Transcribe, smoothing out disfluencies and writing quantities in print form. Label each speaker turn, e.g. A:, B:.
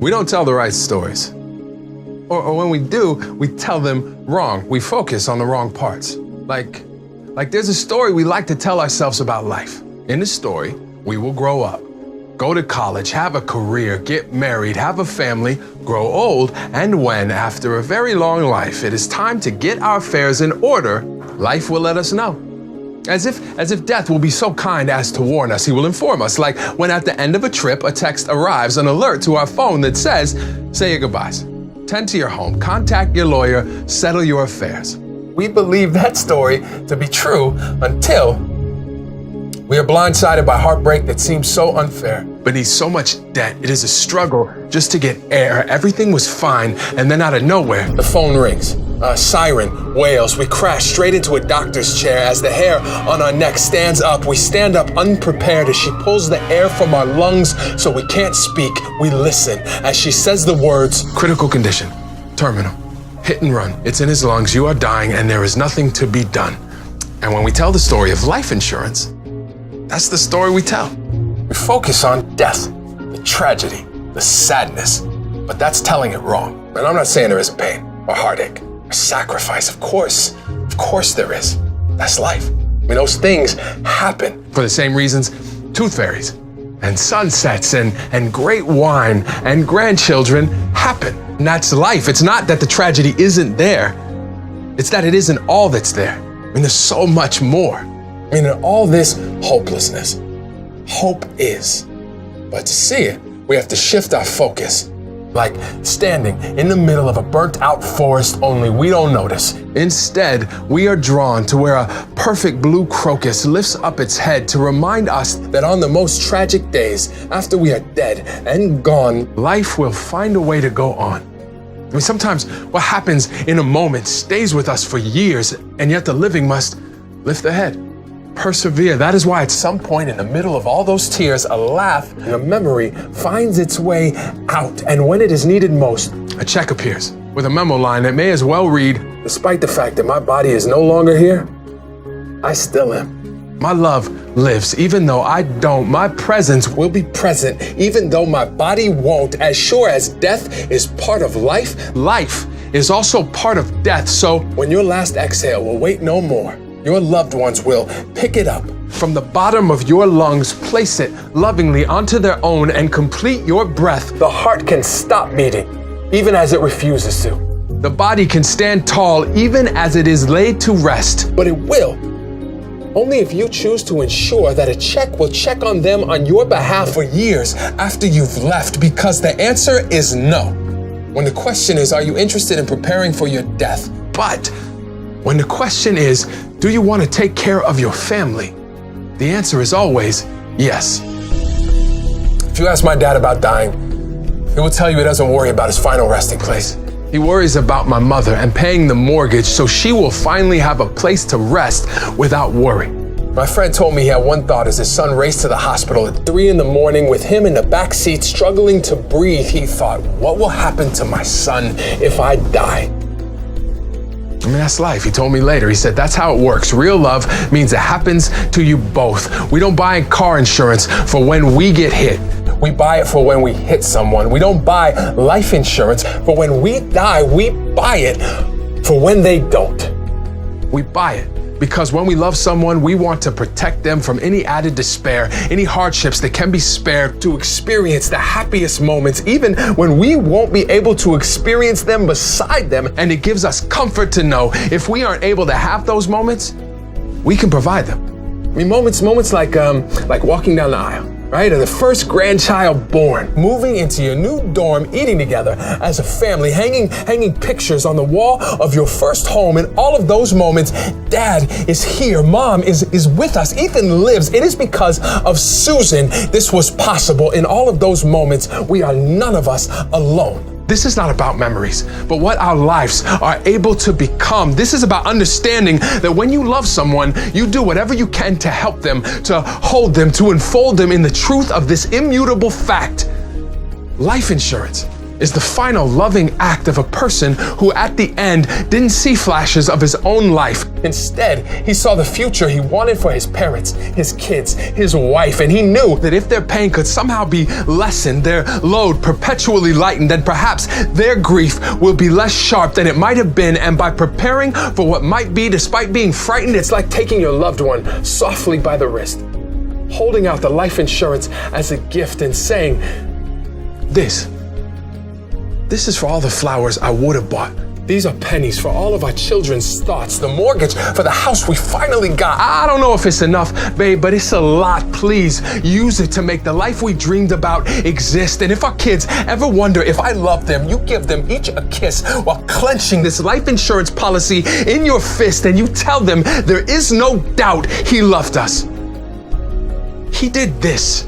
A: We don't tell the right stories. Or when we do, we tell them wrong. We focus on the wrong parts. Like there's a story we like to tell ourselves about life. In the story, we will grow up, go to college, have a career, get married, have a family, grow old, and when, after a very long life, it is time to get our affairs in order, life will let us know. As if death will be so kind as to warn us, he will inform us, like when at the end of a trip, a text arrives, an alert to our phone that says, say your goodbyes, tend to your home, contact your lawyer, settle your affairs. We believe that story to be true until we are blindsided by heartbreak that seems so unfair. Beneath so much debt, it is a struggle just to get air. Everything was fine, and then out of nowhere, the phone rings. A siren wails. We crash straight into a doctor's chair. As the hair on our neck stands up, we stand up unprepared as she pulls the air from our lungs so we can't speak. We listen as she says the words, critical condition, terminal, hit and run. It's in his lungs. You are dying, and there is nothing to be done. And when we tell the story of life insurance, that's the story we tell. We focus on death, the tragedy, the sadness, but that's telling it wrong. And I'm not saying there isn't pain or heartache or sacrifice. Of course there is. That's life. I mean, those things happen for the same reasons tooth fairies and sunsets and great wine and grandchildren happen. And that's life. It's not that the tragedy isn't there. It's that it isn't all that's there. I mean, there's so much more. I mean, in all this hopelessness, hope is. But to see it, we have to shift our focus. Like standing in the middle of a burnt out forest, only we don't notice. Instead, we are drawn to where a perfect blue crocus lifts up its head to remind us that on the most tragic days, after we are dead and gone, life will find a way to go on. I mean, sometimes what happens in a moment stays with us for years, and yet the living must lift their head. Persevere. That is why at some point in the middle of all those tears, a laugh and a memory finds its way out. And when it is needed most, a check appears with a memo line that may as well read, despite the fact that my body is no longer here, I still am. My love lives. Even though I don't, my presence will be present. Even though my body won't. As sure as death is part of life, life is also part of death. So when your last exhale will wait no more, your loved ones will pick it up from the bottom of your lungs, place it lovingly onto their own, and complete your breath. The heart can stop beating, even as it refuses to. The body can stand tall, even as it is laid to rest. But it will, only if you choose to ensure that a check will check on them on your behalf for years after you've left, because the answer is no. When the question is, are you interested in preparing for your death? But when the question is, do you want to take care of your family? The answer is always yes. If you ask my dad about dying, he will tell you he doesn't worry about his final resting place. He worries about my mother and paying the mortgage so she will finally have a place to rest without worry. My friend told me he had one thought as his son raced to the hospital at 3 a.m. with him in the back seat struggling to breathe. He thought, what will happen to my son if I die? I mean, that's life. He told me later. He said, that's how it works. Real love means it happens to you both. We don't buy car insurance for when we get hit. We buy it for when we hit someone. We don't buy life insurance for when we die. We buy it for when they don't. We buy it because when we love someone, we want to protect them from any added despair, any hardships that can be spared, to experience the happiest moments, even when we won't be able to experience them beside them. And it gives us comfort to know if we aren't able to have those moments, we can provide them. I mean, moments like walking down the aisle, right? Or the first grandchild born, moving into your new dorm, eating together as a family, hanging pictures on the wall of your first home. In all of those moments, Dad is here, Mom is with us, Ethan lives. It is because of Susan this was possible. In all of those moments, we are none of us alone. This is not about memories, but what our lives are able to become. This is about understanding that when you love someone, you do whatever you can to help them, to hold them, to enfold them in the truth of this immutable fact. Life insurance is the final loving act of a person who at the end didn't see flashes of his own life. Instead, he saw the future he wanted for his parents, his kids, his wife, and he knew that if their pain could somehow be lessened, their load perpetually lightened, then perhaps their grief will be less sharp than it might have been. And by preparing for what might be, despite being frightened, it's like taking your loved one softly by the wrist, holding out the life insurance as a gift and saying, This is for all the flowers I would have bought. These are pennies for all of our children's thoughts, the mortgage for the house we finally got. I don't know if it's enough, babe, but it's a lot. Please use it to make the life we dreamed about exist. And if our kids ever wonder if I love them, you give them each a kiss while clenching this life insurance policy in your fist, and you tell them there is no doubt he loved us. He did this